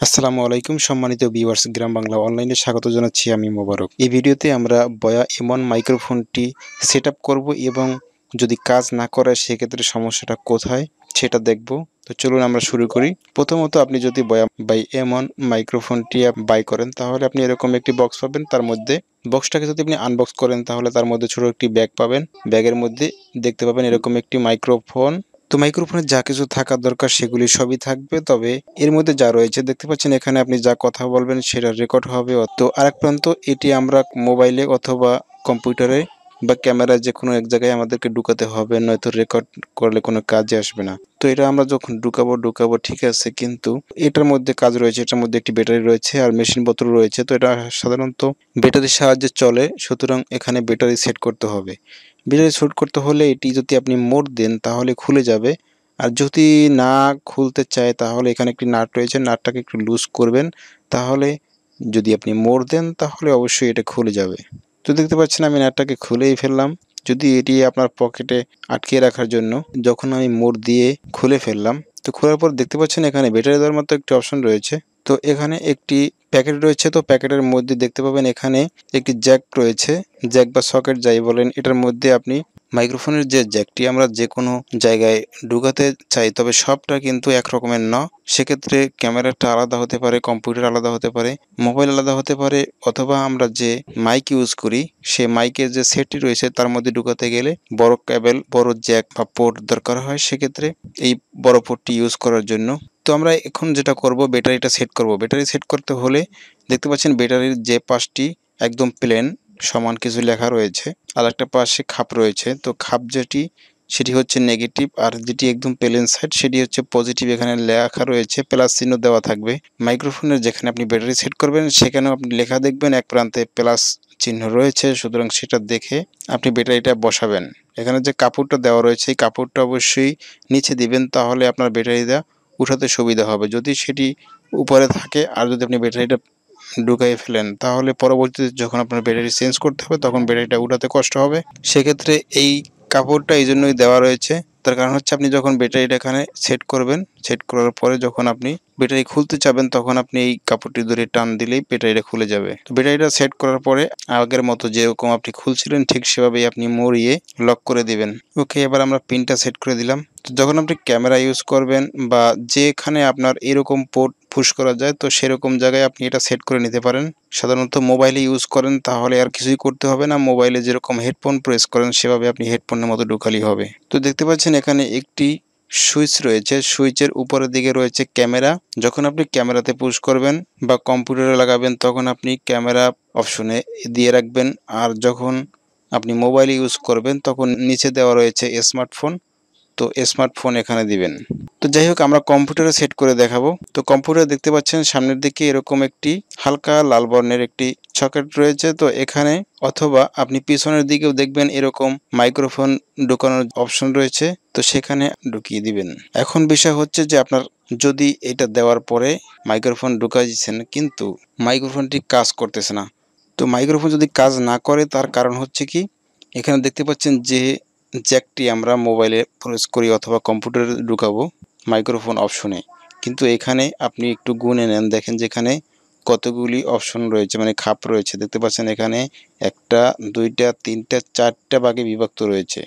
আসসালামু আলাইকুম সম্মানিত ভিউয়ার্স গ্রাম বাংলা অনলাইনে স্বাগত জানাচ্ছি আমি মোবারক। এই ভিডিওতে আমরা বয়া M1 মাইক্রোফোনটি সেটআপ করব এবং যদি কাজ না করে সেক্ষেত্রে সমস্যাটা কোথায় সেটা দেখব। তো চলুন আমরা শুরু করি। প্রথমত আপনি যদি বয়া বাই M1 মাইক্রোফোনটি বাই করেন তাহলে আপনি এরকম একটি বক্স পাবেন। তার মধ্যে বক্সটাকে যদি আপনি আনবক্স করেন তাহলে তার মধ্যে ছোট একটি ব্যাগ পাবেন। ব্যাগের মধ্যে দেখতে পাবেন এরকম একটি মাইক্রোফোন। তো মাইক্রোফোনে যা কিছু থাকার দরকার সেগুলি সবই থাকবে, তবে এর মধ্যে যা রয়েছে দেখতে পাচ্ছেন এখানে আপনি যা কথা বলবেন সেটা রেকর্ড হবে। তো আরেক প্রান্ত এটি আমরা মোবাইলে অথবা কম্পিউটারে বা ক্যামেরায় যে কোনো এক জায়গায় আমাদেরকে ঢুকাতে হবে, নয়তো রেকর্ড করলে কোনো কাজে আসবে না। তো এটা আমরা যখন ঢুকাবো ঠিক আছে, কিন্তু এটার মধ্যে কাজ রয়েছে, এটার মধ্যে একটি ব্যাটারি রয়েছে আর মেশিন বোতল রয়েছে। তো এটা সাধারণত ব্যাটারির সাহায্যে চলে, সুতরাং এখানে ব্যাটারি সেট করতে হবে। ব্যাটারি সেট করতে হলে এটি যদি আপনি মোড় দেন তাহলে খুলে যাবে, আর যদি না খুলতে চায় তাহলে এখানে একটি নাট রয়েছে, নাটটাকে একটু লুজ করবেন। তাহলে যদি আপনি মোড় দেন তাহলে অবশ্যই এটা খুলে যাবে। তো দেখতে পাচ্ছেন আমি নাটটাকে খুলেই ফেললাম। যদি এটি আপনার পকেটে আটকে রাখার জন্য, যখন আমি মোড় দিয়ে খুলে ফেললাম, তো খোলার পর দেখতে পাচ্ছেন এখানে ব্যাটারি দেওয়ার মতো একটি অপশন রয়েছে। তো এখানে একটি প্যাকেট রয়েছে, তো প্যাকেটের মধ্যে দেখতে পাবেন এখানে একটি জ্যাক রয়েছে, জ্যাক বা সকেট যাই বলেন। এটার মধ্যে আপনি মাইক্রোফোনের যে জ্যাকটি আমরা যে কোনো জায়গায় ঢুকাতে চাই, তবে সবটা কিন্তু এক রকমের না। সেক্ষেত্রে ক্যামেরাটা আলাদা হতে পারে, কম্পিউটার আলাদা হতে পারে, মোবাইল আলাদা হতে পারে, অথবা আমরা যে মাইক ইউজ করি সে মাইকের যে সেটটি রয়েছে তার মধ্যে ঢুকাতে গেলে বড় কেবল, বড় জ্যাক বা পোর্ট দরকার হয়। সেক্ষেত্রে এই বড় পোর্টটি ইউজ করার জন্য তো আমরা এখন যেটা করব, ব্যাটারিটা সেট করব। ব্যাটারি সেট করতে হলে দেখতে পাচ্ছেন ব্যাটারির যে পাশটি একদম প্লেন সমান কিছু লেখা রয়েছে, আর একটা পাশে খাপ রয়েছে। তো খাপ যেটি সেটি হচ্ছে নেগেটিভ, আর যেটি একদম প্লেন সাইড সেটি হচ্ছে পজিটিভ। এখানে লেখা রয়েছে, প্লাস চিহ্ন দেওয়া থাকবে। মাইক্রোফোনের যেখানে আপনি ব্যাটারি সেট করবেন সেখানেও আপনি লেখা দেখবেন এক প্রান্তে প্লাস চিহ্ন রয়েছে, সুতরাং সেটা দেখে আপনি ব্যাটারিটা বসাবেন। এখানে যে কাপড়টা দেওয়া রয়েছে এই কাপড়টা অবশ্যই নিচে দিবেন, তাহলে আপনার ব্যাটারিটা উঠাতে সুবিধা হবে। যদি সেটি উপরে থাকে আর যদি আপনি ব্যাটারিটা ঢুকাই ফেলেন তাহলে পরবর্তীতে যখন আপনার ব্যাটারি চেঞ্জ করতে হবে তখন ব্যাটারিটা উঠাতে কষ্ট হবে। সেক্ষেত্রে এই কাপড়টা এই জন্যই দেওয়া রয়েছে। তার কারণ হচ্ছে আপনি যখন ব্যাটারিটা এখানে সেট করবেন, সেট করার পরে যখন আপনি ব্যাটারি খুলতে চাবেন তখন আপনি এই কাপড়টি ধরে টান দিলেই ব্যাটারিটা খুলে যাবে। তো ব্যাটারিটা সেট করার পরে আগের মতো যেরকম আপনি খুলছিলেন ঠিক সেভাবেই আপনি মুড়িয়ে লক করে দিবেন। ওকে, এবার আমরা পিনটা সেট করে দিলাম। তো যখন আপনি ক্যামেরা ইউজ করবেন বা যেখানে আপনার এরকম পোর্ট পুশ করা যায়, তো সেরকম জায়গায় আপনি এটা সেট করে নিতে পারেন। সাধারণত মোবাইলে ইউজ করেন তাহলে আর কিছুই করতে হবে না, মোবাইলে যেরকম হেডফোন প্রেস করেন সেভাবে আপনি হেডফোনের মতো ঢোকালেই হবে। তো দেখতে পাচ্ছেন এখানে একটি সুইচ রয়েছে, সুইচের উপরের দিকে রয়েছে ক্যামেরা। যখন আপনি ক্যামেরাতে পুশ করবেন বা কম্পিউটারে লাগাবেন তখন আপনি ক্যামেরা অপশনে দিয়ে রাখবেন, আর যখন আপনি মোবাইল ইউজ করবেন তখন নিচে দেওয়া রয়েছে স্মার্টফোন, তো স্মার্টফোন এখানে দিবেন। তো যাই হোক আমরা কম্পিউটারে সেট করে দেখাবো। তো কম্পিউটারে দেখতে পাচ্ছেন সামনের দিকে এরকম একটি হালকা লাল বর্ণের একটি সকেট রয়েছে। তো এখানে অথবা আপনি পিছনের দিকেও দেখবেন এরকম মাইক্রোফোন ঢোকানোর অপশন রয়েছে, তো সেখানে ঢুকিয়ে দিবেন। এখন বিষয় হচ্ছে যে আপনার যদি এটা দেওয়ার পরে মাইক্রোফোন ঢুকাইছেন কিন্তু মাইক্রোফোনটি কাজ করতেছে না, তো মাইক্রোফোন যদি কাজ না করে তার কারণ হচ্ছে কি, এখানে দেখতে পাচ্ছেন যে জ্যাকটি আমরা মোবাইলে প্রেস করি অথবা কম্পিউটারে ঢুকাবো মাইক্রোফোন অপশনে, কিন্তু এখানে আপনি একটু গুনে নেন, দেখেন যেখানে কতগুলি অপশন রয়েছে, মানে খাপ রয়েছে। দেখতে পাচ্ছেন এখানে একটা, দুইটা, তিনটা, চারটা ভাগে বিভক্ত রয়েছে।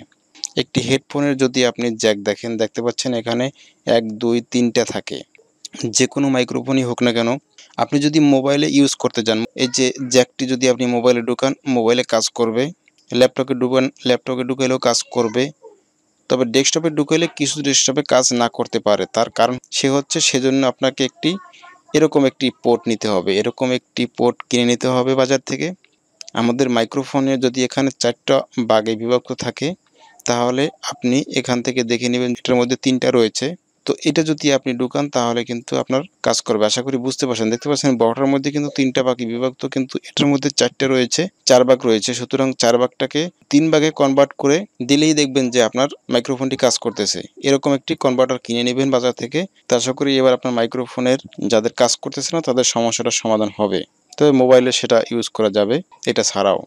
একটি হেডফোনের যদি আপনি জ্যাক দেখেন, দেখতে পাচ্ছেন এখানে এক, দুই, তিনটা থাকে। যে কোনো মাইক্রোফোনই হোক না কেন, আপনি যদি মোবাইলে ইউজ করতে যান, এই যে জ্যাকটি যদি আপনি মোবাইলে ঢুকান মোবাইলে কাজ করবে, ল্যাপটপে ঢুকাইলেও কাজ করবে, তবে ডেস্কটপে ঢুকাইলে কিছু ডেস্কটপে কাজ না করতে পারে। তার কারণ সেজন্য আপনাকে এরকম একটি পোর্ট নিতে হবে, এরকম একটি পোর্ট কিনে নিতে হবে বাজার থেকে। আমাদের মাইক্রোফোনে যদি এখানে চারটা ভাগে বিভক্ত থাকে তাহলে আপনি এখান থেকে দেখে নেবেন এটার মধ্যে তিনটা রয়েছে। তো এটা যদি আপনি ঢুকান তাহলে কিন্তু আপনার কাজ করবে। আশা করি বুঝতে পারছেন। দেখতে পাচ্ছেন বড়টার মধ্যে কিন্তু তিনটা ভাগে বিভক্ত, কিন্তু এটার মধ্যে চারটে রয়েছে, চার ভাগ রয়েছে। সুতরাং চার ভাগটাকে তিন ভাগে কনভার্ট করে দিলেই দেখবেন যে আপনার মাইক্রোফোনটি কাজ করতেছে। এরকম একটি কনভার্টার কিনে নেবেন বাজার থেকে। তা আশা করি এবার আপনার মাইক্রোফোনের যাদের কাজ করতেছে না তাদের সমস্যাটার সমাধান হবে। তবে মোবাইলে সেটা ইউজ করা যাবে এটা ছাড়াও।